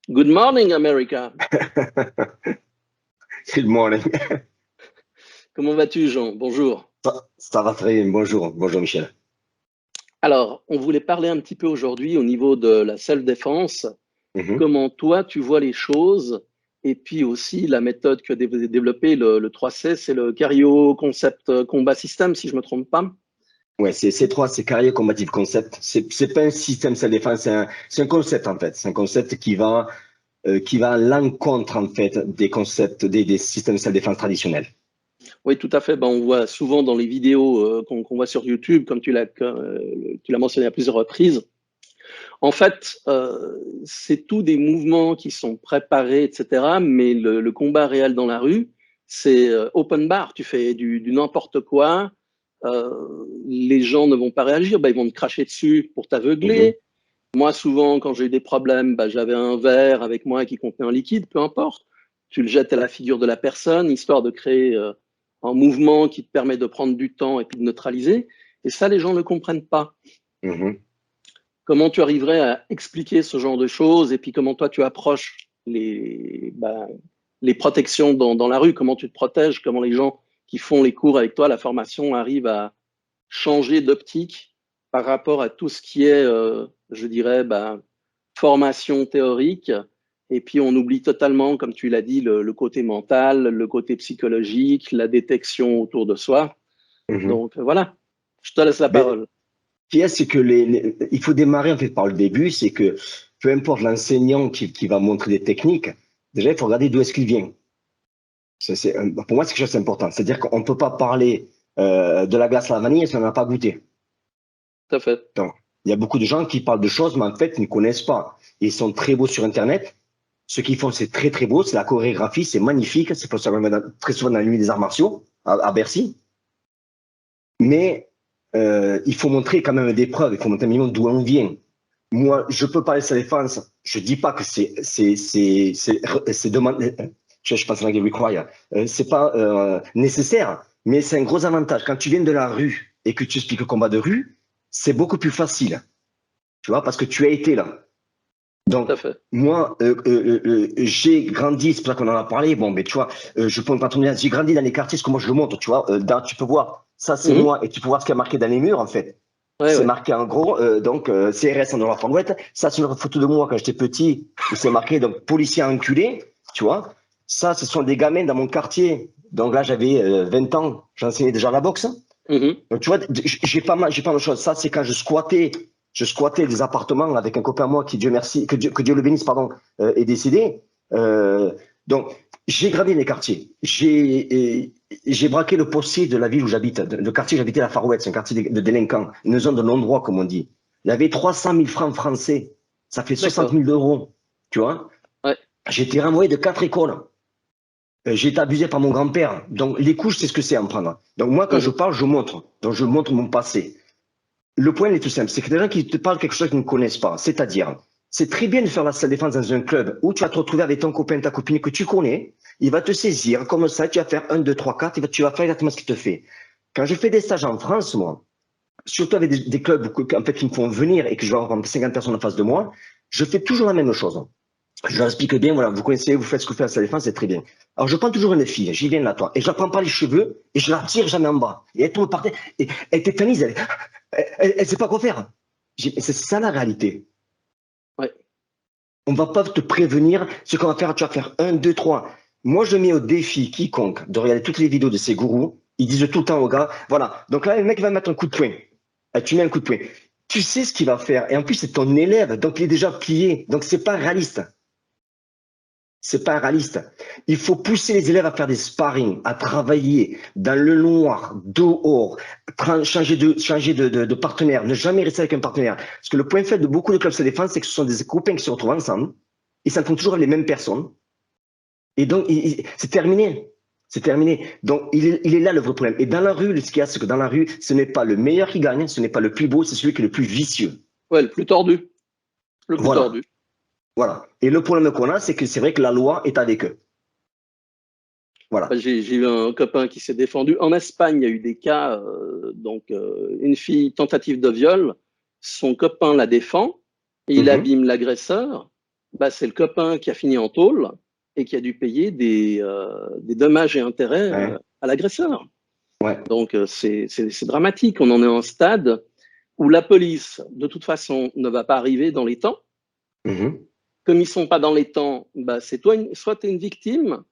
Good morning, America. Good morning. Comment vas-tu, Jean? Bonjour. Ça va très bien. Bonjour. Bonjour, Michel. Alors, on voulait parler un petit peu aujourd'hui au niveau de la self-défense. Mhm. Comment toi, tu vois les choses? Et puis aussi la méthode que vous avez développée, le 3C, c'est le Cario Concept Combat System, si je ne me trompe pas. Ouais, c'est C3, c'est Carrier Combative Concept. C'est pas un système self-défense, c'est un concept en fait. C'est un concept qui va à l'encontre en fait des concepts des systèmes self-défense traditionnels. Oui, tout à fait. Ben, on voit souvent dans les vidéos qu'on voit sur YouTube, comme tu l'as mentionné à plusieurs reprises. En fait, c'est tous des mouvements qui sont préparés, etc. Mais le combat réel dans la rue, c'est open bar. Tu fais du n'importe quoi. Les gens ne vont pas réagir. Ben, ils vont te cracher dessus pour t'aveugler. Mhm. Moi, souvent, quand j'ai eu des problèmes, ben, j'avais un verre avec moi qui contenait un liquide, peu importe. Tu le jettes à la figure de la personne, histoire de créer un mouvement qui te permet de prendre du temps et puis de neutraliser. Et ça, les gens ne comprennent pas. Mhm. Comment tu arriverais à expliquer ce genre de choses et puis comment toi tu approches les protections dans la rue, comment tu te protèges, comment les gens qui font les cours avec toi, la formation, arrivent à changer d'optique par rapport à tout ce qui est, je dirais, formation théorique. Et puis on oublie totalement, comme tu l'as dit, le côté mental, le côté psychologique, la détection autour de soi. Mhm. Donc voilà, je te laisse la Mais parole. ce qu'il y a, c'est que il faut démarrer en fait par le début, c'est que peu importe l'enseignant qui va montrer des techniques, déjà il faut regarder d'où est-ce qu'il vient. Pour moi, c'est quelque chose d'important. C'est-à-dire qu'on ne peut pas parler de la glace à la vanille si on n'en a pas goûté. Tout à fait. Donc, il y a beaucoup de gens qui parlent de choses, mais en fait, ils ne connaissent pas. Ils sont très beaux sur Internet. Ce qu'ils font, c'est très, très beau. C'est la chorégraphie, c'est magnifique. C'est pour ça qu'on va très souvent dans la nuit des arts martiaux, à Bercy. Mais il faut montrer quand même des preuves. Il faut montrer un minimum d'où on vient. Moi, je peux parler de sa défense. Je ne dis pas que c'est demandé. Je pense en anglais require. C'est pas nécessaire, mais c'est un gros avantage. Quand tu viens de la rue et que tu expliques le combat de rue, c'est beaucoup plus facile. Tu vois, parce que tu as été là. Donc, Tout à fait. moi, j'ai grandi, c'est pour ça qu'on en a parlé. Bon, mais tu vois, je peux pas trop dire, j'ai grandi dans les quartiers, ce que moi je le montre, tu vois. Tu peux voir, ça c'est Mhm. moi, et tu peux voir ce qui est marqué dans les murs, en fait. Ouais, C'est ouais. marqué en gros, donc CRS en noir fondouette. Ça, c'est une photo de moi quand j'étais petit, où c'est marqué donc policier enculé, tu vois. Ça, ce sont des gamins dans mon quartier. Donc là, j'avais 20 ans, j'enseignais déjà la boxe. Mhm. Donc, tu vois, j'ai pas mal de choses. Ça, c'est quand je squattais des appartements avec un copain à moi qui, Dieu merci, que Dieu le bénisse, pardon, est décédé. Donc, j'ai gravi les quartiers. J'ai braqué le postier de la ville où j'habite. Le quartier, j'habitais la Far West, c'est un quartier de délinquants, une zone de non-droit, comme on dit. Il y avait 300 000 francs français. Ça fait 60 D'accord. 000 euros. Tu vois? Ouais. J'ai été renvoyé de 4 écoles. J'ai été abusé par mon grand-père. Donc, les couches, c'est ce que c'est en prendre. Donc, moi, quand je Mhm. parle, je montre. Donc, je montre mon passé. Le point est tout simple. C'est que des gens qui te parlent quelque chose qu'ils ne connaissent pas. C'est-à-dire, c'est très bien de faire la salle défense dans un club où tu vas te retrouver avec ton copain, ta copine que tu connais. Il va te saisir comme ça. Tu vas faire 1, 2, 3, 4. Tu vas faire exactement ce qu'il te fait. Quand je fais des stages en France, moi, surtout avec des clubs en fait, qui me font venir et que je vais avoir 50 personnes en face de moi, je fais toujours la même chose. Je leur explique bien, voilà, vous connaissez, vous faites ce que vous faites à la défense, c'est très bien. Alors, je prends toujours une fille, j'y viens là, toi, et je la prends par les cheveux, et je la tire jamais en bas. Et elle tombe par terre, et elle tétanise, elle sait pas quoi faire. C'est ça la réalité. Ouais. On va pas te prévenir ce qu'on va faire, tu vas faire 1, 2, 3. Moi, je mets au défi quiconque de regarder toutes les vidéos de ces gourous. Ils disent tout le temps aux gars, voilà. Donc là, le mec va mettre un coup de poing. Tu mets un coup de poing. tu sais ce qu'il va faire. Et en plus, c'est ton élève, donc il est déjà plié. Donc, c'est pas réaliste. C'est pas réaliste. Il faut pousser les élèves à faire des sparring, à travailler dans le noir, dehors, changer de partenaire, ne jamais rester avec un partenaire. Parce que le point faible de beaucoup de clubs de défense, c'est que ce sont des copains qui se retrouvent ensemble. Ils s'entraînent toujours avec les mêmes personnes. Et donc, c'est terminé. C'est terminé. Donc, il est là le vrai problème. Et dans la rue, ce qu'il y a, c'est que dans la rue, ce n'est pas le meilleur qui gagne, ce n'est pas le plus beau, c'est celui qui est le plus vicieux. Ouais, le plus tordu. Le plus Voilà. tordu. Voilà. Et le problème qu'on a, c'est que c'est vrai que la loi est avec eux. Voilà. J'ai eu un copain qui s'est défendu. En Espagne, il y a eu des cas, une fille, tentative de viol, son copain la défend, et il abîme l'agresseur. Bah, c'est le copain qui a fini en tôle et qui a dû payer des dommages et intérêts Ouais. à l'agresseur. Ouais. Donc c'est dramatique. On en est à un stade où la police, de toute façon, ne va pas arriver dans les temps. Comme ils ne sont pas dans les temps, bah, c'est toi, soit tu es une victime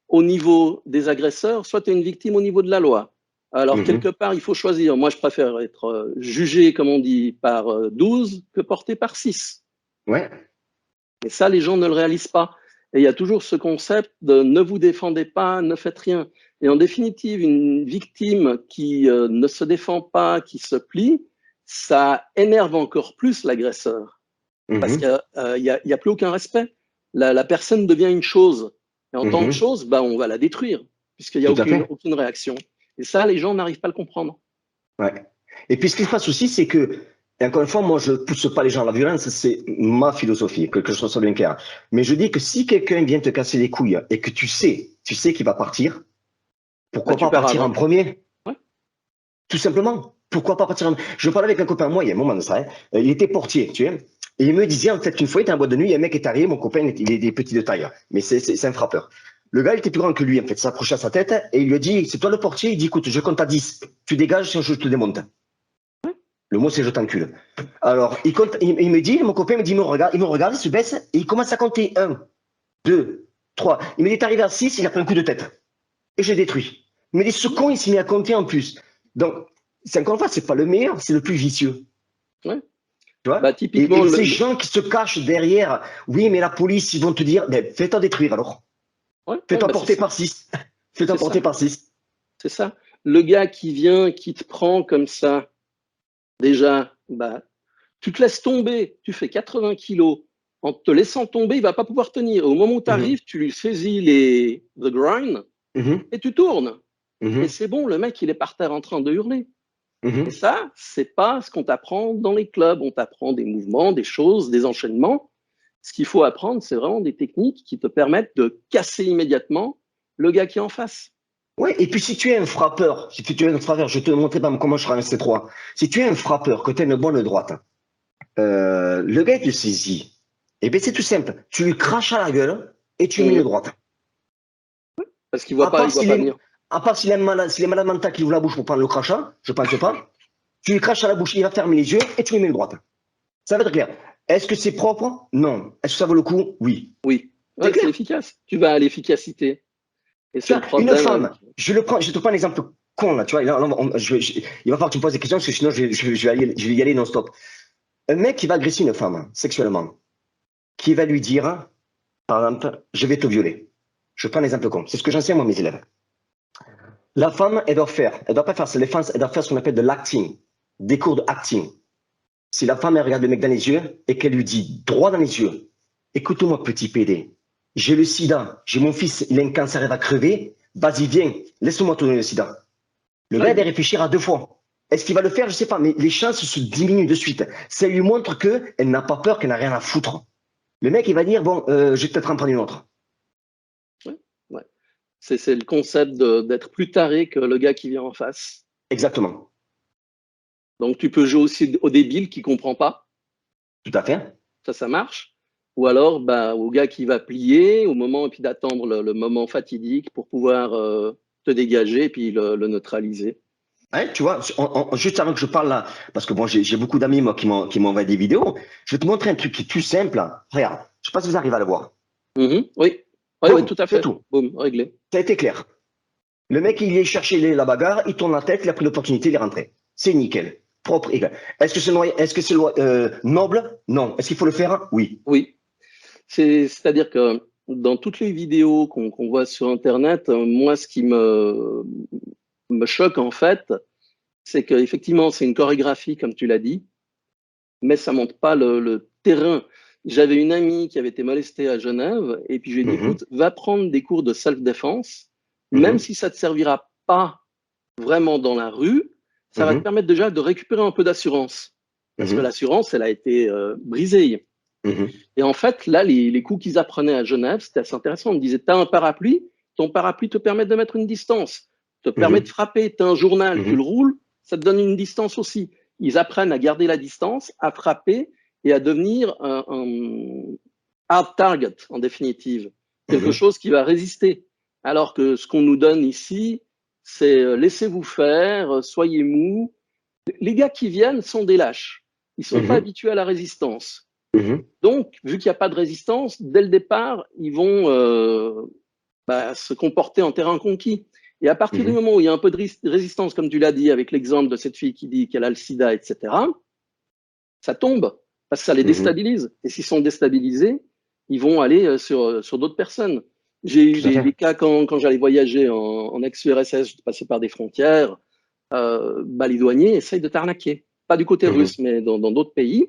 au niveau des agresseurs, soit tu es une victime au niveau de la loi. Alors, quelque part, il faut choisir. Moi, je préfère être jugé, comme on dit, par 12 que porté par 6. Ouais. Et ça, les gens ne le réalisent pas. Et il y a toujours ce concept de ne vous défendez pas, ne faites rien. Et en définitive, une victime qui ne se défend pas, qui se plie, ça énerve encore plus l'agresseur. Parce qu'il n'y a plus aucun respect. La personne devient une chose. Et en tant que chose, bah, on va la détruire, puisqu'il n'y a aucune réaction. Et ça, les gens n'arrivent pas à le comprendre. Ouais. Et puis ce qui se passe aussi, c'est que, et encore une fois, moi, je ne pousse pas les gens à la violence, c'est ma philosophie, que je sois bien clair. Mais je dis que si quelqu'un vient te casser les couilles et que tu sais qu'il va partir, pourquoi pas partir en premier? Ouais. Tout simplement. Pourquoi pas partir en... Je parlais avec un copain à moi il y a un moment de ça. Il était portier, tu sais. Et il me disait, en fait, qu'une fois, il était en boîte de nuit, il y a un mec qui est arrivé, mon copain, il est petit de taille, mais c'est un frappeur. Le gars, il était plus grand que lui, en fait, s'approchait à sa tête, et il lui dit, c'est toi le portier? Il dit, écoute, je compte à 10. Tu dégages, sinon je te démonte. Le mot, c'est je t'encule. Alors, il me dit, mon copain me dit, il me regarde, il se baisse, et il commence à compter 1, 2, 3. Il me dit, t'es arrivé à 6, il a pris un coup de tête. Et je l'ai détruit. Il me dit, ce con, il s'est mis à compter en plus. Donc, c'est encore une fois, c'est pas le meilleur, c'est le plus vicieux. Ouais. Tu vois, bah, typiquement, et ces gens qui se cachent derrière, oui, mais la police, ils vont te dire, ben, fais-toi détruire alors. Fais-toi porter par 6. Fais-toi porter par 6. C'est ça. Le gars qui vient, qui te prend comme ça, déjà, bah, tu te laisses tomber, tu fais 80 kilos. En te laissant tomber, il va pas pouvoir tenir. Au moment où tu arrives, tu lui saisis the grind et tu tournes. Et c'est bon, le mec, il est par terre en train de hurler. Et ça, c'est pas ce qu'on t'apprend dans les clubs. On t'apprend des mouvements, des choses, des enchaînements. Ce qu'il faut apprendre, c'est vraiment des techniques qui te permettent de casser immédiatement le gars qui est en face. Ouais, et puis si tu es un frappeur, je vais te montrer comment je ramasse ces 3. Si tu es un frappeur, que tu as une bonne droite, le gars il te saisit. Et bien c'est tout simple. Tu lui craches à la gueule et tu mets une droite. Parce qu'il ne voit pas venir. À part s'il est malade mental qui ouvre la bouche pour prendre le crachat, je pense pas. Tu lui craches à la bouche, il va fermer les yeux et tu lui mets une droite. Ça va être clair. Est-ce que c'est propre? Non. Est-ce que ça vaut le coup? Oui. Oui. Ouais, c'est efficace. Tu vas à l'efficacité. Et c'est le problème. Une femme, je te prends un exemple con là, tu vois. Là, il va falloir que tu me poses des questions parce que sinon je vais y aller non-stop. Un mec qui va agresser une femme sexuellement, qui va lui dire, par exemple, je vais te violer. Je prends un exemple con. C'est ce que j'enseigne moi à mes élèves. La femme, elle doit pas faire sa défense, elle doit faire ce qu'on appelle de l'acting, des cours de acting. Si la femme, elle regarde le mec dans les yeux et qu'elle lui dit droit dans les yeux, écoute-moi petit PD, j'ai le sida, j'ai mon fils, il a un cancer, il va crever, vas-y viens, laisse-moi te donner le sida. Le gars, il va réfléchir à 2 fois. Est-ce qu'il va le faire? Je sais pas, mais les chances se diminuent de suite. Ça lui montre qu'elle n'a pas peur, qu'elle n'a rien à foutre. Le mec, il va dire, bon, je vais peut-être en prendre une autre. Ouais. C'est le concept d'être plus taré que le gars qui vient en face. Exactement. Donc, tu peux jouer aussi au débile qui ne comprend pas. Tout à fait. Ça marche. Ou alors, bah, au gars qui va plier au moment, et puis d'attendre le moment fatidique pour pouvoir te dégager et puis le neutraliser. Ouais, tu vois, juste avant que je parle là, parce que bon, j'ai beaucoup d'amis moi qui m'envoient des vidéos, je vais te montrer un truc qui est tout simple. Regarde, je sais pas si vous arrivez à le voir. Oui, oui, tout à fait. Tout. Boum, réglé. Ça a été clair. Le mec, il est cherché la bagarre, il tourne la tête, il a pris l'opportunité, il est rentré. C'est nickel. propre, égal. Est-ce que c'est noble? Non. Est-ce qu'il faut le faire? Oui. Oui. C'est-à-dire que dans toutes les vidéos qu'on voit sur Internet, moi, ce qui me choque, en fait, c'est qu'effectivement, c'est une chorégraphie, comme tu l'as dit, mais ça montre pas le terrain. J'avais une amie qui avait été molestée à Genève, et puis je lui ai dit, Mhm, écoute, va prendre des cours de self-défense, même mhm, si ça ne te servira pas vraiment dans la rue, ça va te mhm, permettre déjà de récupérer un peu d'assurance. Parce que mhm, l'assurance, elle a été brisée. mhm, Et en fait, là, les cours qu'ils apprenaient à Genève, c'était assez intéressant. On me disait, tu as un parapluie, ton parapluie te permet de mettre une distance, te permet de mhm, frapper, tu as un journal, tu le mhm, roules, ça te donne une distance aussi. Ils apprennent à garder la distance, à frapper et à devenir un hard target, en définitive. Quelque mhm, chose qui va résister. Alors que ce qu'on nous donne ici, c'est laissez-vous faire, soyez mou. Les gars qui viennent sont des lâches. Ils ne sont pas mhm, habitués à la résistance. mhm, Donc, vu qu'il n'y a pas de résistance, dès le départ, ils vont se comporter en terrain conquis. Et à partir du mhm, moment où il y a un peu de résistance, comme tu l'as dit, avec l'exemple de cette fille qui dit qu'elle a le sida, etc., ça tombe, parce que ça les mhm. déstabilise. Et s'ils sont déstabilisés, ils vont aller sur d'autres personnes. J'ai eu Tout à des fait. cas quand j'allais voyager en ex-URSS, je passais par des frontières, les douaniers essayent de t'arnaquer. Pas du côté Mhm, russe, mais dans d'autres pays,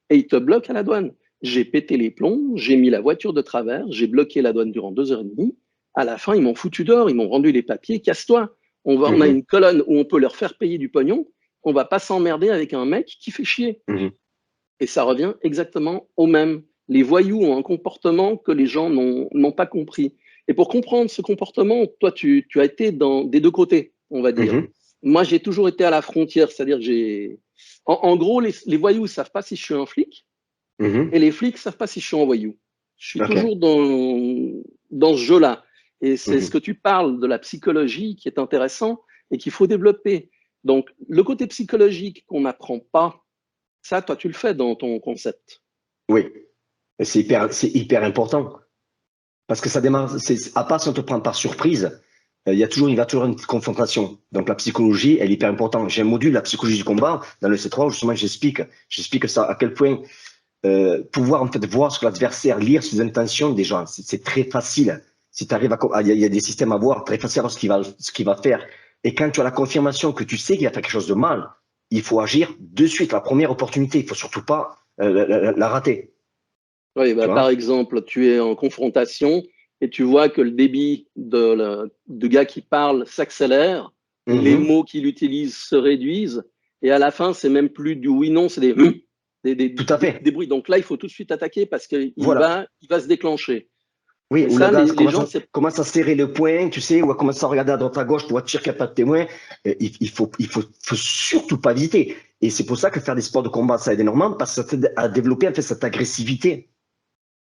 et ils te bloquent à la douane. J'ai pété les plombs, j'ai mis la voiture de travers, j'ai bloqué la douane durant 2 heures et demie. À la fin, ils m'ont foutu dehors, ils m'ont rendu les papiers, casse-toi. On a mhm, une colonne où on peut leur faire payer du pognon, on va pas s'emmerder avec un mec qui fait chier. mhm, Et ça revient exactement au même. Les voyous ont un comportement que les gens n'ont pas compris. Et pour comprendre ce comportement, toi, tu as été des deux côtés, on va dire. mhm, Moi, j'ai toujours été à la frontière, c'est-à-dire que En gros, les voyous ne savent pas si je suis un flic, et mhm. les flics ne savent pas si je suis un voyou. Je suis Ok. toujours dans ce jeu-là. Et c'est ce Mhm. que tu parles de la psychologie qui est intéressant et qu'il faut développer. Donc, le côté psychologique qu'on n'apprend pas, ça, toi, tu le fais dans ton concept. Oui. C'est hyper important. Parce que ça démarre, à part si on te prend par surprise, il va toujours avoir une petite confrontation. Donc la psychologie, elle est hyper importante. J'ai un module, la psychologie du combat, dans le C3, où justement j'explique ça, à quel point pouvoir en fait voir ce que l'adversaire, lire ses intentions des gens, c'est très facile. Si tu arrives il y a des systèmes à voir, très facile à voir ce qu'il va faire. Et quand tu as la confirmation que tu sais qu'il a fait quelque chose de mal, il faut agir de suite, la première opportunité. Il faut surtout pas la rater. Oui, Tu par vois? exemple, tu es en confrontation et tu vois que le débit de gars qui parle s'accélère, les Mhm. mots qu'il utilise se réduisent, et à la fin, c'est même plus du oui-non, c'est Tout à des fait. bruits. Donc là, il faut tout de suite attaquer parce qu'il Voilà. il va se déclencher. Oui, Et où le ça, gars les gens, c'est commence à serrer le poing, tu sais, ou à commencer à regarder à droite à gauche pour être sûr qu'il n'y a pas de témoin. Faut surtout pas visiter. Et c'est pour ça que faire des sports de combat, ça aide énormément, parce que ça t'aide à développer en fait cette agressivité.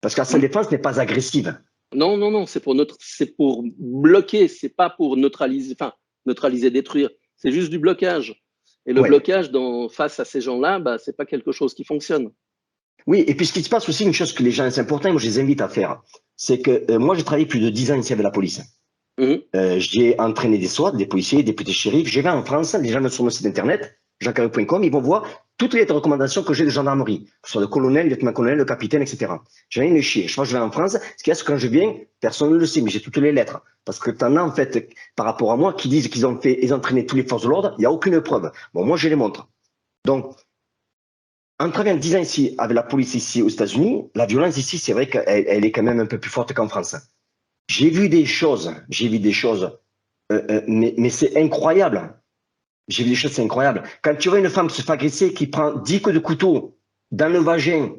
Parce que la seule oui. défense n'est pas agressive. Non, non, non, c'est pour bloquer, c'est pas pour neutraliser, enfin, neutraliser, détruire. C'est juste du blocage. Et le Ouais. blocage face à ces gens-là, c'est pas quelque chose qui fonctionne. Oui, et puis ce qui se passe aussi, une chose que les gens, c'est important, et moi je les invite à faire, c'est que moi j'ai travaillé plus de 10 ans ici avec la police. Mhm. J'ai entraîné des SWAT, des policiers, des députés shérifs. J'ai vais en France, les gens sur mon site internet, jacques.com, ils vont voir toutes les recommandations que j'ai de gendarmerie, que ce soit le colonel, le lieutenant-colonel, le capitaine, etc. J'ai rien de chier. Je pense que je vais en France. Ce qu'il y a, c'est que quand je viens, personne ne le sait, mais j'ai toutes les lettres. Parce que t'en as, en fait, par rapport à moi, qui disent qu'ils ont entraîné toutes les forces de l'ordre, il n'y a aucune preuve. Bon, moi, je les montre. Donc, en travaillant 10 ans ici, avec la police ici aux États-Unis, la violence ici, c'est vrai qu'elle est quand même un peu plus forte qu'en France. J'ai vu des choses mais c'est incroyable. J'ai vu des choses, c'est incroyable. Quand tu vois une femme se faire agresser qui prend 10 coups de couteau dans le vagin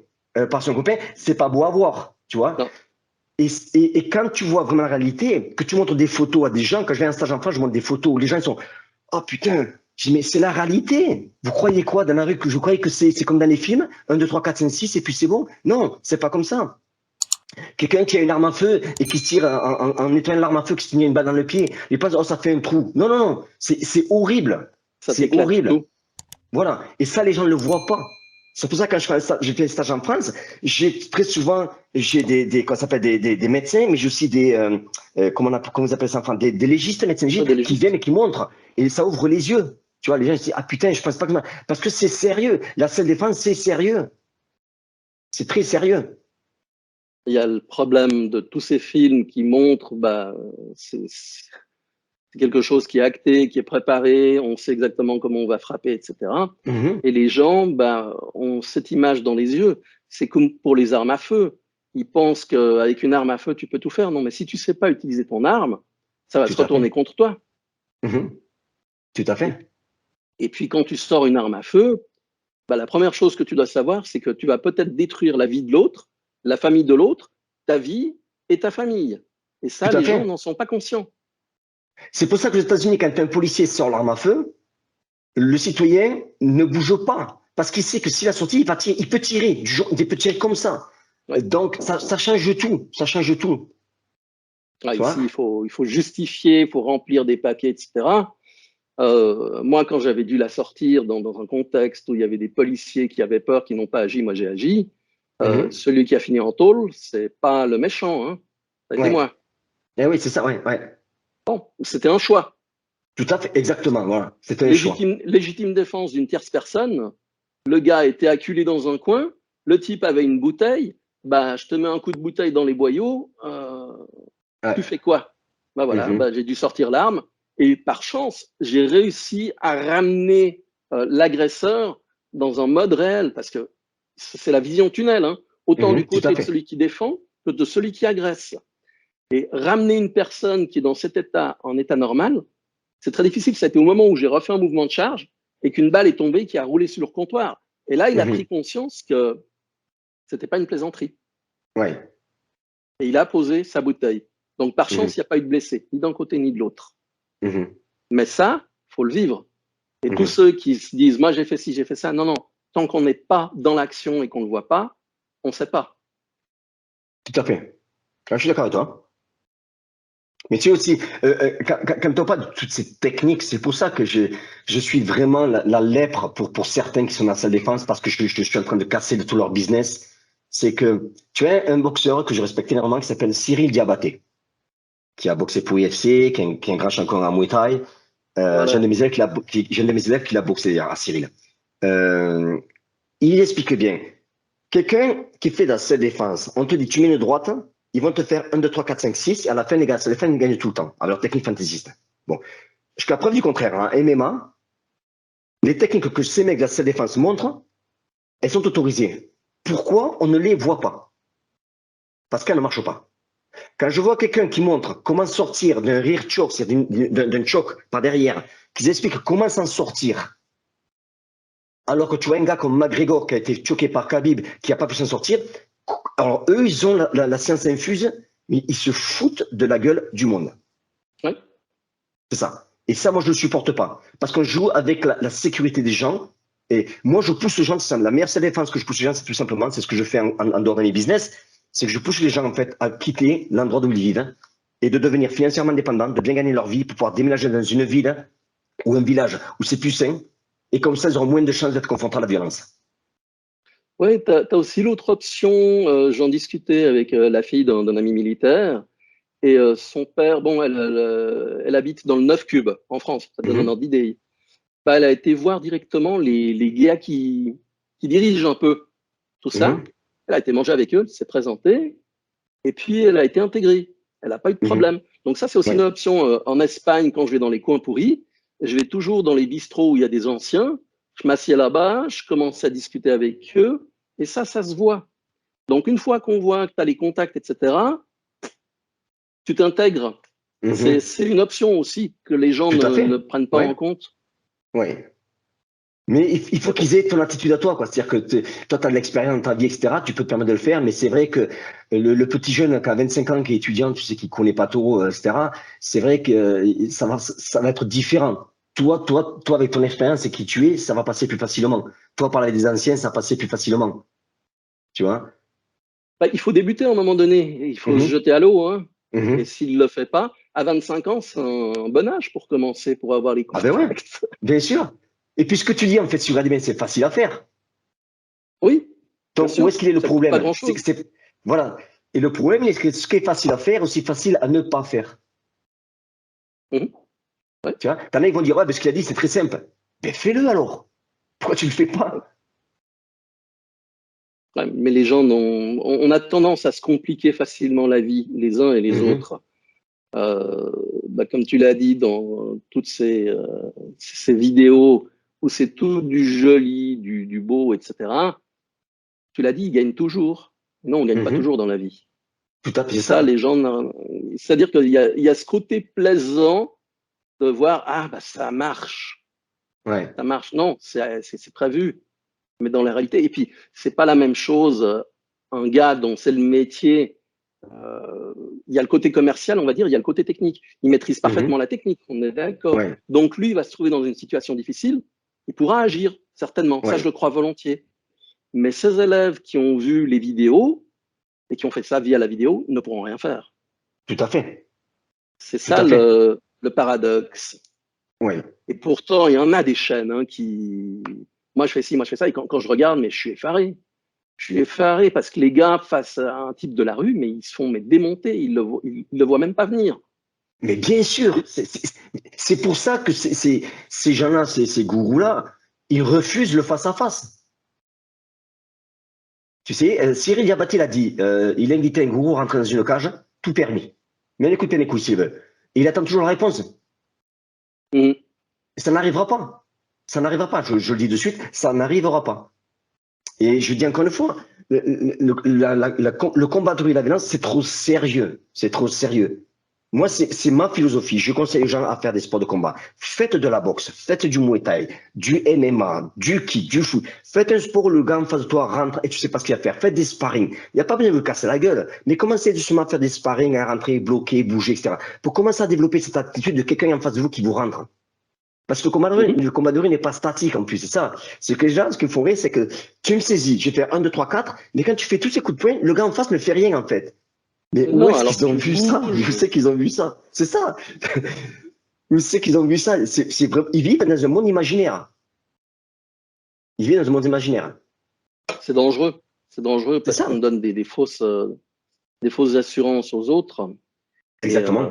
par son copain, c'est pas beau à voir, tu vois. Non, Et quand tu vois vraiment la réalité, que tu montres des photos à des gens, quand je vais en stage en France, je montre des photos où les gens ils sont oh putain, je dis mais c'est la réalité. Vous croyez quoi dans la rue que je croyais que c'est comme dans les films, 1, 2, 3, 4, 5, 6 et puis c'est bon. Non, c'est pas comme ça. Quelqu'un qui a une arme à feu et qui se tire en nettoyant l'arme à feu, qui se met une balle dans le pied, il pense, oh, ça fait un trou. Non, non, non, c'est horrible. ça C'est t'éclate horrible. tout. Voilà. Et ça, les gens ne le voient pas. C'est pour ça que quand j'ai fait un stage en France, très souvent, j'ai qu'on s'appelle des médecins, mais j'ai aussi comment on appelle ça en France, des légistes, médecins légistes, Des qui viennent légistes. et qui montrent. Et ça ouvre les yeux. Tu vois, les gens se disent, ah putain, je pense pas que... Parce que c'est sérieux. La self-défense, c'est sérieux. C'est très sérieux. Il y a le problème de tous ces films qui montrent, c'est quelque chose qui est acté, qui est préparé, on sait exactement comment on va frapper, etc. Mhm. Et les gens ont cette image dans les yeux. C'est comme pour les armes à feu. Ils pensent qu'avec une arme à feu, tu peux tout faire. Non, mais si tu ne sais pas utiliser ton arme, ça va Tout se à retourner fait. contre toi. Mhm. Tout à Et, fait. et puis, quand tu sors une arme à feu, la première chose que tu dois savoir, c'est que tu vas peut-être détruire la vie de l'autre, la famille de l'autre, ta vie et ta famille. Et ça, Tout à les gens fait. n'en sont pas conscients. C'est pour ça que aux États-Unis, quand un policier sort l'arme à feu, le citoyen ne bouge pas. Parce qu'il sait que s'il a sorti, il va tirer, il peut tirer, il peut tirer comme ça. Ouais. Donc, ça change tout. Ça change tout. Ah, Tu vois? ici, il faut justifier, il faut remplir des papiers, etc. Moi, quand j'avais dû la sortir dans un contexte où il y avait des policiers qui avaient peur, qui n'ont pas agi, moi j'ai agi. Mhm. Celui qui a fini en tôle, c'est pas le méchant, hein. Ça a été Ouais. moi. Eh oui, c'est ça, ouais, ouais. Bon, c'était un choix. Tout à fait, exactement, voilà. C'est un choix. Légitime défense d'une tierce personne. Le gars était acculé dans un coin. Le type avait une bouteille. Je te mets un coup de bouteille dans les boyaux. Tu Ouais. fais quoi? Voilà, Mhm. j'ai dû sortir l'arme. Et par chance, j'ai réussi à ramener l'agresseur dans un mode réel, parce que c'est la vision tunnel, hein, autant du Mhm. Tout à côté de fait. celui qui défend que de celui qui agresse. Et ramener une personne qui est dans cet état, en état normal, c'est très difficile. Ça a été au moment où j'ai refait un mouvement de charge et qu'une balle est tombée qui a roulé sur le comptoir. Et là, il a pris Mhm. conscience que c'était pas une plaisanterie. Ouais. Et il a posé sa bouteille. Donc, par Mhm. chance, il n'y a pas eu de blessé, ni d'un côté ni de l'autre. Mhm. Mais ça, faut le vivre. Et tous Mhm. ceux qui se disent, moi j'ai fait ci, j'ai fait ça, non, non, tant qu'on n'est pas dans l'action et qu'on ne le voit pas, on ne sait pas. Tout à fait. Ah, je suis d'accord avec toi. Mais tu sais aussi, quand on parle de toutes ces techniques, c'est pour ça que je suis vraiment la lèpre pour certains qui sont dans sa défense, parce que je suis en train de casser de tout leur business. C'est que tu as un boxeur que je respecte énormément qui s'appelle Cyril Diabaté, qui a boxé pour UFC, qui est un grand champion en Muay Thai. J'ai un Voilà. de mes élèves j'ai un de mes élèves qui l'a boxé à Cyril. Euh, il explique bien. Quelqu'un qui fait dans sa défense, on te dit tu mets une droite, ils vont te faire 1, 2, 3, 4, 5, 6, et à la fin, les gars, les fins, ils gagnent tout le temps, alors technique fantaisiste. Bon, jusqu'à preuve du contraire, hein, MMA, les techniques que ces mecs de sa défense montrent, elles sont autorisées. Pourquoi on ne les voit pas? Parce qu'elles ne marchent pas. Quand je vois quelqu'un qui montre comment sortir d'un rear choke, c'est-à-dire d'un choke par derrière, qui explique comment s'en sortir, alors que tu vois un gars comme McGregor qui a été choqué par Khabib, qui n'a pas pu s'en sortir, alors eux, ils ont la science infuse, mais ils se foutent de la gueule du monde. Ouais. C'est ça. Et ça, moi, je ne le supporte pas. Parce qu'on joue avec la sécurité des gens. Et moi, je pousse les gens, la meilleure défense que je pousse les gens, c'est tout simplement, c'est ce que je fais en dehors de mes business, c'est que je pousse les gens, en fait, à quitter l'endroit où ils vivent, hein, et de devenir financièrement indépendants, de bien gagner leur vie pour pouvoir déménager dans une ville, hein, ou un village où c'est plus sain. Et comme ça, ils auront moins de chances d'être confrontés à la violence. Oui, tu as aussi l'autre option. J'en discutais avec la fille d'un ami militaire. Et son père, bon, elle habite dans le 9 Cube, en France. Ça te donne un Mhm. ordre d'idée. Elle a été voir directement les gars qui dirigent un peu tout ça. Mhm. Elle a été manger avec eux, elle s'est présentée. Et puis, elle a été intégrée. Elle n'a pas eu de Mhm. problème. Donc ça, c'est aussi une Ouais. option. En Espagne, quand je vais dans les coins pourris, je vais toujours dans les bistrots où il y a des anciens. Je m'assieds là-bas, je commence à discuter avec eux. Et ça se voit. Donc, une fois qu'on voit que tu as les contacts, etc., tu t'intègres. Mhm. C'est une option aussi que les gens Tout à ne fait. prennent pas en Ouais. compte. Ouais. Mais il Mais faut bon, qu'ils aient ton attitude à toi, quoi. C'est-à-dire que toi, tu as de l'expérience dans ta vie, etc. Tu peux te permettre de le faire, mais c'est vrai que le petit jeune qui a 25 ans, qui est étudiant, tu sais, qui connaît pas trop, etc. C'est vrai que ça va être différent. Toi, avec ton expérience et qui tu es, ça va passer plus facilement. Toi, parler avec des anciens, ça va passer plus facilement. Tu vois? il faut débuter à un moment donné. Il faut se Mhm. jeter à l'eau, hein. Et Mhm. s'il ne le fait pas, à 25 ans, c'est un bon âge pour commencer, pour avoir les Ah ben ouais, contacts. bien sûr. Et puis ce que tu dis, en fait, sur Radimé, c'est facile à faire. Oui, bien Donc, où sûr, est-ce qu'il est le ça ne coûte pas problème? C'est que grand-chose. c'est, voilà. Et le problème, c'est que ce qui est facile à faire, aussi facile à ne pas faire. Mhm. Ouais. Tu vois? T'en as, ils vont dire, ouais, mais ce qu'il a dit, c'est très simple. Ben fais-le alors. Pourquoi tu le fais pas? Ouais, mais les gens, on a tendance à se compliquer facilement la vie, les uns et les Mhm, autres. Bah, comme tu l'as dit dans toutes ces vidéos où c'est tout du joli, du beau, etc. Tu l'as dit, ils gagnent toujours. Non, on ne gagne pas mhm. toujours dans la vie. Tout à fait Et ça, ça. les gens, c'est-à-dire qu'il y a ce côté plaisant de voir, ah, bah, ça marche, Ouais. ça marche. Non, c'est prévu, mais dans la réalité. Et puis, c'est pas la même chose. Un gars dont c'est le métier, euh, il y a le côté commercial, on va dire, il y a le côté technique. Il maîtrise Mhm. parfaitement la technique, on est d'accord. Ouais. Donc, lui, il va se trouver dans une situation difficile. Il pourra agir, certainement. Ça, je Ouais. le crois volontiers. Mais ces élèves qui ont vu les vidéos et qui ont fait ça via la vidéo ne pourront rien faire. Tout à fait. C'est Tout ça à fait. le paradoxe. Ouais. Et pourtant, il y en a des chaînes qui. Moi, je fais ci, moi, je fais ça. Et quand je regarde, mais je suis effaré. Je suis effaré parce que les gars, face à un type de la rue, mais ils se font mais démonter. Ils le voient même pas venir. Mais bien sûr, c'est pour ça que ces gens-là, ces gourous-là, ils refusent le face-à-face. Tu sais, Cyril Diabaté l'a dit, il a invité un gourou à rentrer dans une cage, tout permis. Mais écoutez les coups s'il veut. Et il attend toujours la réponse. Mmh. Et ça n'arrivera pas. Ça n'arrivera pas, je le dis de suite, ça n'arrivera pas. Et je dis encore une fois, le combat de la violence, c'est trop sérieux. C'est trop sérieux. Moi, c'est ma philosophie. Je conseille aux gens à faire des sports de combat. Faites de la boxe, faites du Muay Thai, du MMA, du kick, du foot. Faites un sport où le gars en face de toi rentre et tu sais pas ce qu'il va faire. Faites des sparring. Il n'y a pas besoin de vous casser la gueule. Mais commencez doucement à faire des sparring, à rentrer, bloquer, bouger, etc. Pour commencer à développer cette attitude de quelqu'un en face de vous qui vous rentre. Parce que Mmh. le combat de rue n'est pas statique en plus, c'est ça. C'est que les gens, ce qu'il faudrait, c'est que tu me saisis, je vais faire 1, 2, 3, 4, mais quand tu fais tous ces coups de poing, le gars en face ne fait rien en fait. Mais où Non, est-ce alors qu'ils ont tu vu ça? Où bouges. c'est qu'ils ont vu ça? C'est ça. Où c'est qu'ils ont vu ça? Ils vivent dans un monde imaginaire. Ils vivent dans un monde imaginaire. C'est dangereux. C'est dangereux C'est parce qu'on ça. donne des fausses assurances aux autres. Et Exactement.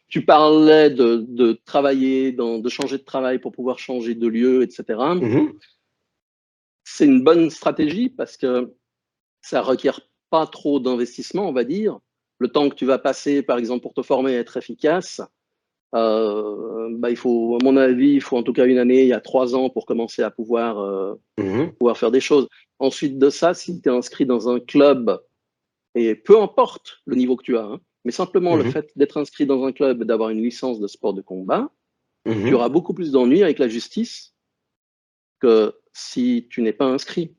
tu parlais de travailler, de changer de travail pour pouvoir changer de lieu, etc. Mhm, C'est une bonne stratégie parce que ça requiert pas trop d'investissement, on va dire. Le temps que tu vas passer, par exemple, pour te former et être efficace, bah, il faut, à mon avis, il faut en tout cas une année, il y a 3 ans pour commencer à mhm, pouvoir faire des choses. Ensuite de ça, si tu es inscrit dans un club, et peu importe le niveau que tu as, hein, mais simplement le mhm, fait d'être inscrit dans un club et d'avoir une licence de sport de combat, tu mhm. auras beaucoup plus d'ennuis avec la justice que si tu n'es pas inscrit.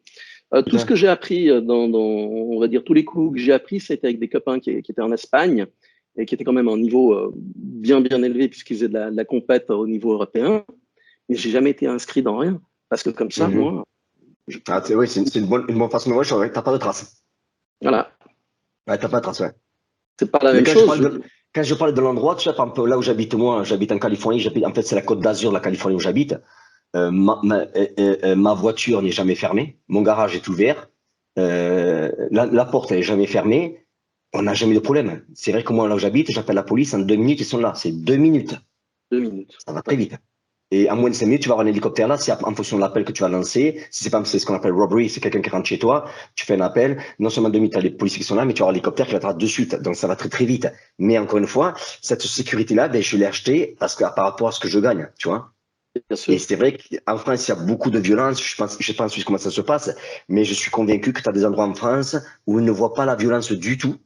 Tout Tout ce à que j'ai appris on va dire, tous les coups que j'ai appris, c'était avec des copains qui étaient en Espagne et qui étaient quand même à un niveau bien élevé puisqu'ils faisaient de la compète au niveau européen. Mais j'ai jamais été inscrit dans rien parce que comme ça, mhm. moi, je, Ah, oui, c'est une bonne façon de voir. T'as pas de traces. voilà, Ouais, t'as pas de traces, ouais. c'est pas la Mais même chose. quand je parle de l'endroit, tu sais, par exemple, là où j'habite moi, j'habite en Californie, en fait, c'est la côte d'Azur de la Californie où j'habite. Ma voiture n'est jamais fermée, mon garage est ouvert, la porte n'est jamais fermée, on n'a jamais de problème. C'est vrai que moi, là où j'habite, j'appelle la police, en 2 minutes, ils sont là. C'est 2 minutes, 2 minutes. ça va très Ouais. vite. Et en moins de 5 minutes, tu vas avoir un hélicoptère là, c'est en fonction de l'appel que tu vas lancer. Si c'est pas, c'est ce qu'on appelle robbery, c'est quelqu'un qui rentre chez toi, tu fais un appel, non seulement 2 minutes, tu as les policiers qui sont là, mais tu auras l'hélicoptère qui va être là de suite. Donc ça va très vite. Mais encore une fois, cette sécurité-là, ben, je l'ai achetée parce que par rapport à ce que je gagne, tu vois. Bien Et sûr. c'est vrai qu'en France, il y a beaucoup de violence. Je sais pas en Suisse comment ça se passe, mais je suis convaincu que tu as des endroits en France où ils ne voient pas la violence du tout,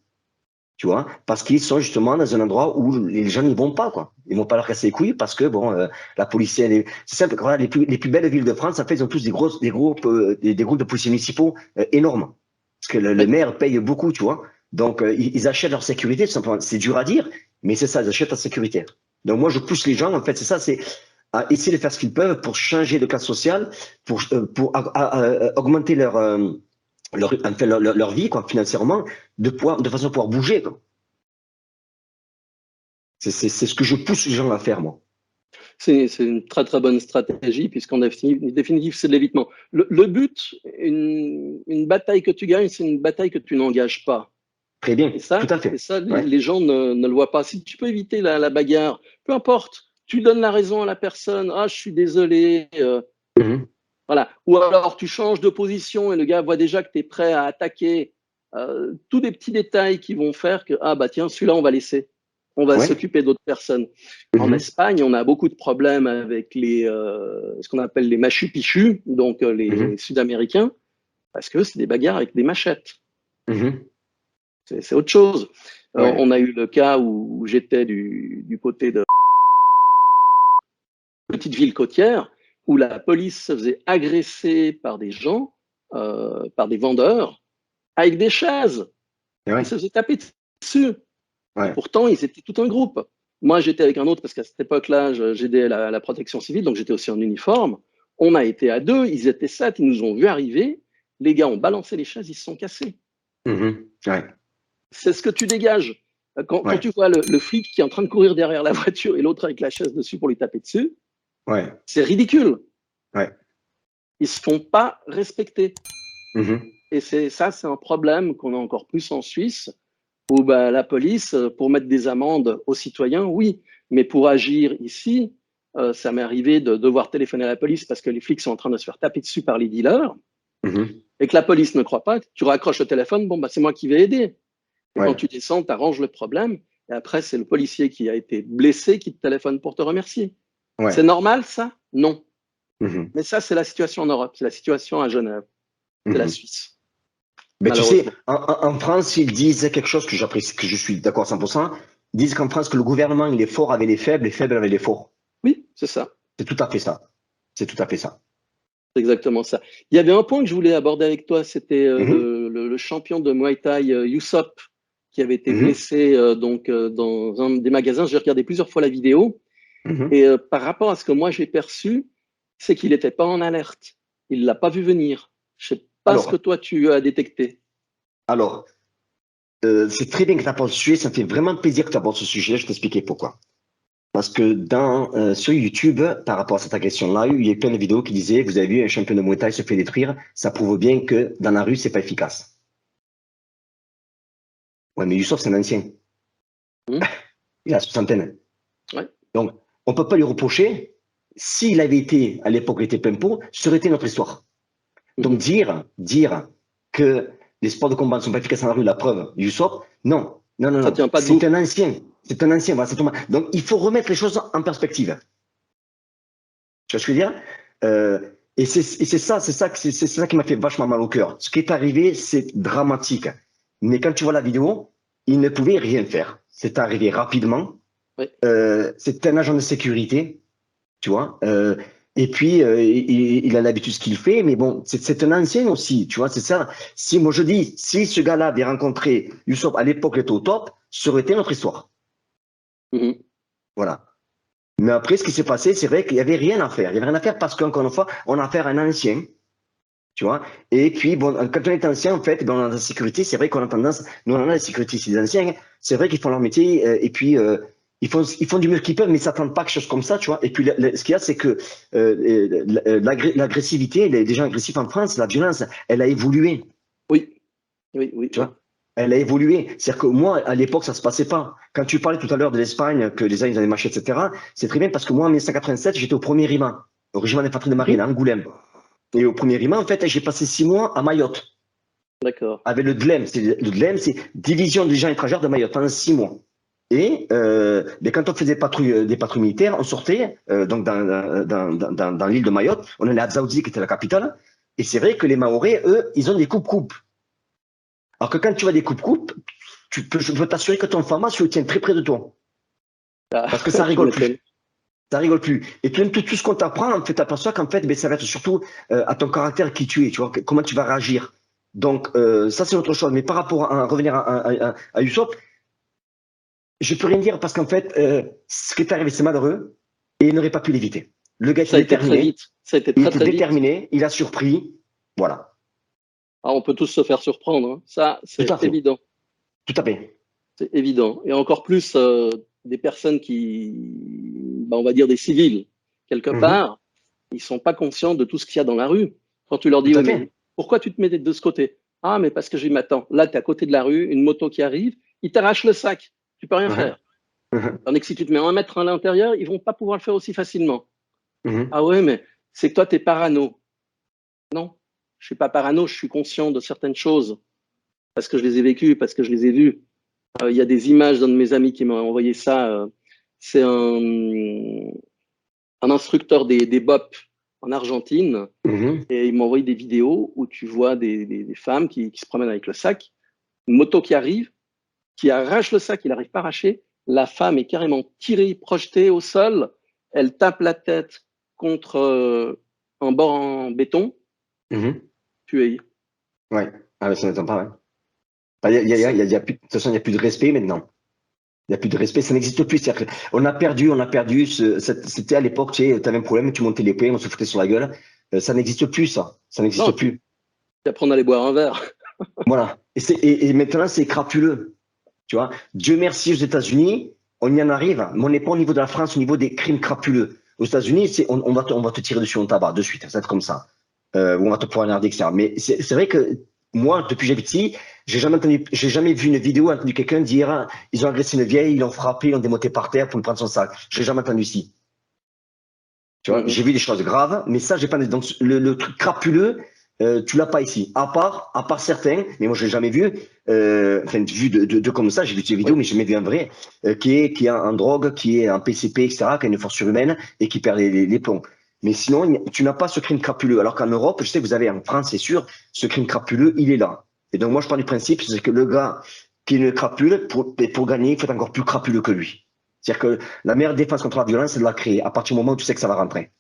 tu vois, parce qu'ils sont justement dans un endroit où les gens n'y vont pas, quoi. Ils vont pas leur casser les couilles parce que, bon, la police, c'est simple. Voilà, les plus belles villes de France, en fait, ils ont tous des groupes de policiers municipaux énormes. Parce que le Oui, maire paye beaucoup, tu vois. Donc, ils achètent leur sécurité, tout simplement. C'est dur à dire, mais c'est ça, ils achètent leur sécurité. Donc, moi, je pousse les gens, en fait, c'est ça, c'est à essayer de faire ce qu'ils peuvent pour changer de classe sociale, pour augmenter leur vie, quoi, financièrement, de façon à pouvoir bouger, quoi. C'est ce que je pousse les gens à faire, moi. c'est une très bonne stratégie puisqu'en définitive, c'est de l'évitement. Le but, une bataille que tu gagnes, c'est une bataille que tu n'engages pas. Très bien, tout à Et fait. ça Ouais. les gens ne le voient pas. Si tu peux éviter la bagarre, peu importe, tu donnes la raison à la personne, ah, je suis désolé, voilà. Ou alors tu changes de position et le gars voit déjà que tu es prêt à attaquer. Tous des petits détails qui vont faire que, ah bah tiens, celui-là, on va laisser. On va Ouais. s'occuper d'autres personnes. En Espagne, on a beaucoup de problèmes avec ce qu'on appelle les Machu Picchu, donc les Sud-Américains, parce que c'est des bagarres avec des machettes. C'est autre chose. Ouais. On a eu le cas où j'étais du côté de petite ville côtière, où la police se faisait agresser par des gens, par des vendeurs, avec des chaises. Ouais. Ils se faisaient taper dessus. Et Ouais. pourtant, ils étaient tout un groupe. Moi, j'étais avec un autre parce qu'à cette époque-là, j'aidais la protection civile, donc j'étais aussi en uniforme. On a été à 2, ils étaient 7, ils nous ont vus arriver. Les gars ont balancé les chaises, ils se sont cassés. Ouais. C'est ce que tu dégages. Quand Ouais. tu vois le flic qui est en train de courir derrière la voiture et l'autre avec la chaise dessus pour lui taper dessus, Ouais. c'est ridicule. Ouais. Ils se font pas respecter. Mhm. Et c'est un problème qu'on a encore plus en Suisse, où bah, la police, pour mettre des amendes aux citoyens, oui, mais pour agir ici, ça m'est arrivé de devoir téléphoner à la police parce que les flics sont en train de se faire taper dessus par les dealers, Mhm. et que la police ne croit pas, tu raccroches le téléphone, bon, bah, c'est moi qui vais aider. Et quand Ouais. tu descends, tu arranges le problème, et après, c'est le policier qui a été blessé qui te téléphone pour te remercier. C'est Ouais. normal, ça? Non. Mhm. Mais ça, c'est la situation en Europe, c'est la situation à Genève, c'est la Mhm. Suisse, Mais tu sais, malheureusement. en France, ils disent quelque chose que j'apprécie, que je suis d'accord à 100%. Ils disent qu'en France, que le gouvernement, il est fort avec les faibles avec les forts. Oui, c'est ça. C'est tout à fait ça. C'est tout à fait ça. C'est exactement ça. Il y avait un point que je voulais aborder avec toi, c'était Mhm. le champion de Muay Thai, Youssop, qui avait été Mhm. blessé dans un des magasins. J'ai regardé plusieurs fois la vidéo Mhm. et par rapport à ce que moi j'ai perçu, c'est qu'il n'était pas en alerte. Il ne l'a pas vu venir. Je ne sais pas ce que Alors, toi tu as détecté. alors, c'est très bien que tu abordes ce sujet. Ça me fait vraiment plaisir que tu abordes ce sujet. Je vais t'expliquer pourquoi. Parce que sur YouTube, par rapport à cette agression-là, il y a plein de vidéos qui disaient, vous avez vu, un champion de Muay Thai se fait détruire. Ça prouve bien que dans la rue, c'est pas efficace. Ouais, mais Youssef, c'est un ancien. Hmm. Il a la soixantaine. Ouais. Donc, on peut pas lui reprocher. S'il avait été, à l'époque, il était plein pot, ça aurait été notre histoire. Donc, Mhm. dire que les sports de combat ne sont pas efficaces dans la rue, la preuve, Youssef, non, non, non, Ça non. tient pas C'est debout. un ancien. C'est un ancien. Voilà, c'est Thomas. Donc, il faut remettre les choses en perspective. Tu vois ce que je veux dire? Et c'est ça qui m'a fait vachement mal au cœur. Ce qui est arrivé, c'est dramatique. Mais quand tu vois la vidéo, il ne pouvait rien faire. C'est arrivé rapidement. Ouais. C'est un agent de sécurité, tu vois. Et puis, il a l'habitude de ce qu'il fait, mais bon, c'est un ancien aussi, tu vois, c'est ça. Si moi je dis, si ce gars-là avait rencontré Youssef à l'époque, il était au top, ça aurait été notre histoire. Mhm. Voilà. Mais après, ce qui s'est passé, c'est vrai qu'il n'y avait rien à faire. Il n'y avait rien à faire parce qu'encore une fois, on a affaire à un ancien, tu vois. Et puis, bon, quand on est ancien, en fait, ben, on a la sécurité, c'est vrai qu'on a tendance, nous, on a la sécurité, c'est des anciens, c'est vrai qu'ils font leur métier, et puis, ils font du mieux qu'ils peuvent, mais ils s'attendent pas à quelque chose comme ça, tu vois. Et puis, ce qu'il y a, c'est que l'agressivité, les gens agressifs en France, la violence, elle a évolué, Oui, oui, oui, tu oui. vois. Elle a évolué. C'est-à-dire que moi, à l'époque, ça se passait pas. Quand tu parlais tout à l'heure de l'Espagne, que les gens, ils avaient marché, etc., c'est très bien parce que moi, en 1987, j'étais au premier RIMA, au régiment d'infanterie de marine, Mhm. à Angoulême. Et au premier RIMA, en fait, j'ai passé 6 mois à Mayotte, D'accord. avec le DLEM. Le DLEM, c'est Division des gens étrangers de Mayotte, pendant 6 mois. Et mais quand on faisait des patrouilles militaires, on sortait donc dans l'île de Mayotte, on allait à Dzaoudzi, qui était la capitale, et c'est vrai que les Mahorais, eux, ils ont des coupes-coupes. Alors que quand tu vas des coupes-coupes, je peux t'assurer que ton pharma se tient très près de toi. Ah, Parce que ça tu rigole m'étonnes. plus. Ça rigole plus. Et tout ce qu'on t'apprend, en fait, t'aperçois qu'en fait, ben, ça va être surtout à ton caractère qui tu es, tu vois, comment tu vas réagir. Donc, ça, c'est autre chose. Mais par rapport à revenir à Usopp, je peux rien dire parce qu'en fait, ce qui est arrivé, c'est malheureux et il n'aurait pas pu l'éviter. Le gars Ça était a été très déterminé. vite. Ça a été Il très, était très vite. déterminé. Il a surpris. Voilà. Ah, on peut tous se faire surprendre, hein. Ça, Tout c'est à fait. évident. Tout à fait. C'est évident. Et encore plus des personnes on va dire des civils, quelque Mhm. part, ils sont pas conscients de tout ce qu'il y a dans la rue. Quand tu leur Tout dis, à oui, mais fait. pourquoi tu te mets de ce côté? Ah, mais parce que j'ai m'attends. Là, tu es à côté de la rue, une moto qui arrive, il t'arrache le sac. Tu peux rien Mhm. faire. Tandis que si tu te mets 1 mètre à l'intérieur, ils vont pas pouvoir le faire aussi facilement. Mhm. Ah ouais, mais c'est que toi, tu es parano. Non, je suis pas parano, je suis conscient de certaines choses parce que je les ai vécues, parce que je les ai vues. Il y a des images d'un de mes amis qui m'a envoyé ça. C'est un instructeur des BOP en Argentine Mhm. et il m'a envoyé des vidéos où tu vois des femmes qui se promènent avec le sac, une moto qui arrive, qui arrache le sac, il n'arrive pas à arracher. La femme est carrément tirée, projetée au sol. Elle tape la tête contre un bord en béton, Mhm. tuée. Ouais. Ah, mais ça m'étonne pas, ouais. Ah, de toute façon, il n'y a plus de respect maintenant. Il n'y a plus de respect, ça n'existe plus. On a perdu. C'était à l'époque, tu avais un problème, tu montais les pieds, on se foutait sur la gueule. Ça n'existe plus, ça. Ça n'existe Non, plus. tu apprends à aller boire un verre. Voilà. Et maintenant, c'est crapuleux. Tu vois, Dieu merci aux États-Unis, on y en arrive, mais on n'est pas au niveau de la France, au niveau des crimes crapuleux. Aux États-Unis, on va te tirer dessus en tabac de suite, ça va être comme ça. Ou on va te poignarder, etc. Mais c'est vrai que moi, depuis que j'habite ici, j'ai jamais vu une vidéo, entendu quelqu'un dire ils ont agressé une vieille, ils l'ont frappé, ils l'ont démonté par terre pour lui prendre son sac. Je l'ai jamais entendu ici. Tu vois, j'ai vu des choses graves, mais ça, j'ai pas. Donc, le truc crapuleux, tu l'as pas ici. À part certains, mais moi, je l'ai jamais vu. Enfin, vu de comme ça, j'ai vu des vidéos, Oui, mais j'ai jamais vu un vrai, qui est en drogue, qui est en PCP, etc., qui a une force surhumaine et qui perd les plombs. Mais sinon, tu n'as pas ce crime crapuleux. Alors qu'en Europe, je sais que vous avez, en France, c'est sûr, ce crime crapuleux, il est là. Et donc, moi, je pars du principe, c'est que le gars qui est une crapule, pour gagner, il faut être encore plus crapuleux que lui. C'est-à-dire que la meilleure défense contre la violence, c'est de la créer à partir du moment où tu sais que ça va rentrer.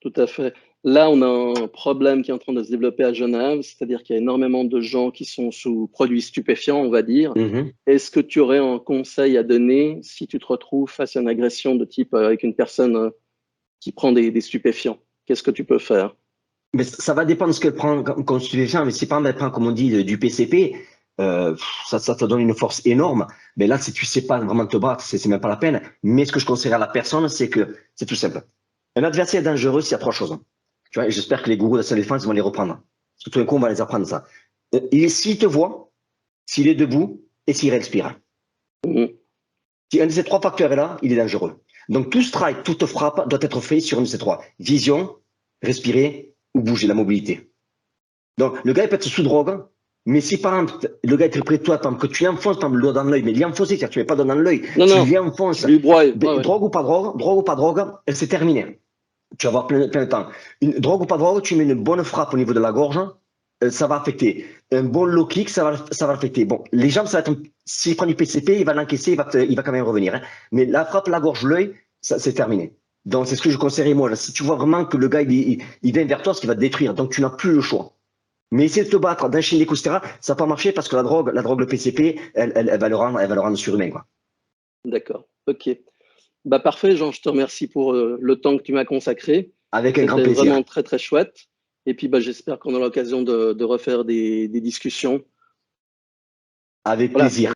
tout à fait. Là, on a un problème qui est en train de se développer à Genève, c'est-à-dire qu'il y a énormément de gens qui sont sous produits stupéfiants, on va dire. Mhm. Est-ce que tu aurais un conseil à donner si tu te retrouves face à une agression de type avec une personne qui prend des stupéfiants? Qu'est-ce que tu peux faire? Mais ça va dépendre de ce qu'elle prend comme stupéfiant. Mais si par exemple elle prend, comme on dit, du PCP, ça te donne une force énorme. Mais là, si tu sais pas vraiment te battre, c'est même pas la peine. Mais ce que je conseillerais à la personne, c'est que c'est tout simple. Un adversaire dangereux, s'il y a trois choses. Tu vois, et j'espère que les gourous de la défense vont les reprendre. Parce que tout d'un coup, on va les apprendre ça. S'il te voit, s'il est debout et s'il respire. Mhm. Si un de ces trois facteurs est là, il est dangereux. Donc tout strike, toute frappe doit être fait sur un de ces trois. Vision, respirer ou bouger, la mobilité. Donc le gars il peut être sous drogue, mais si par exemple le gars est très près de toi, par exemple, que tu lui enfonces par exemple, le doigt dans l'œil, mais lui enfoncer, c'est-à-dire tu ne mets pas le doigt dans l'œil, Non, tu non, lui tu enfonces, lui broies. Ouais, ouais. drogue ou pas drogue, c'est terminé. Tu vas avoir plein de temps. Une drogue ou pas drogue, tu mets une bonne frappe au niveau de la gorge, ça va affecter. Un bon low kick, ça va affecter. Bon, les jambes, ça va être. S'il prend du PCP, il va l'encaisser, il va quand même revenir. Hein. Mais la frappe, la gorge, l'œil, c'est terminé. Donc, c'est ce que je conseillerais moi. Là. Si tu vois vraiment que le gars, il vient vers toi, ce qui va te détruire. Donc, tu n'as plus le choix. Mais essayer de te battre, d'enchaîner les coups, etc., ça n'a pas marché parce que la drogue, le PCP, elle va le rendre surhumain. Quoi. D'accord. OK. Bah, parfait, Jean, je te remercie pour le temps que tu m'as consacré. Avec un grand C'était plaisir. vraiment très, très chouette. Et puis, bah, j'espère qu'on aura l'occasion de refaire des discussions. Avec Voilà. plaisir.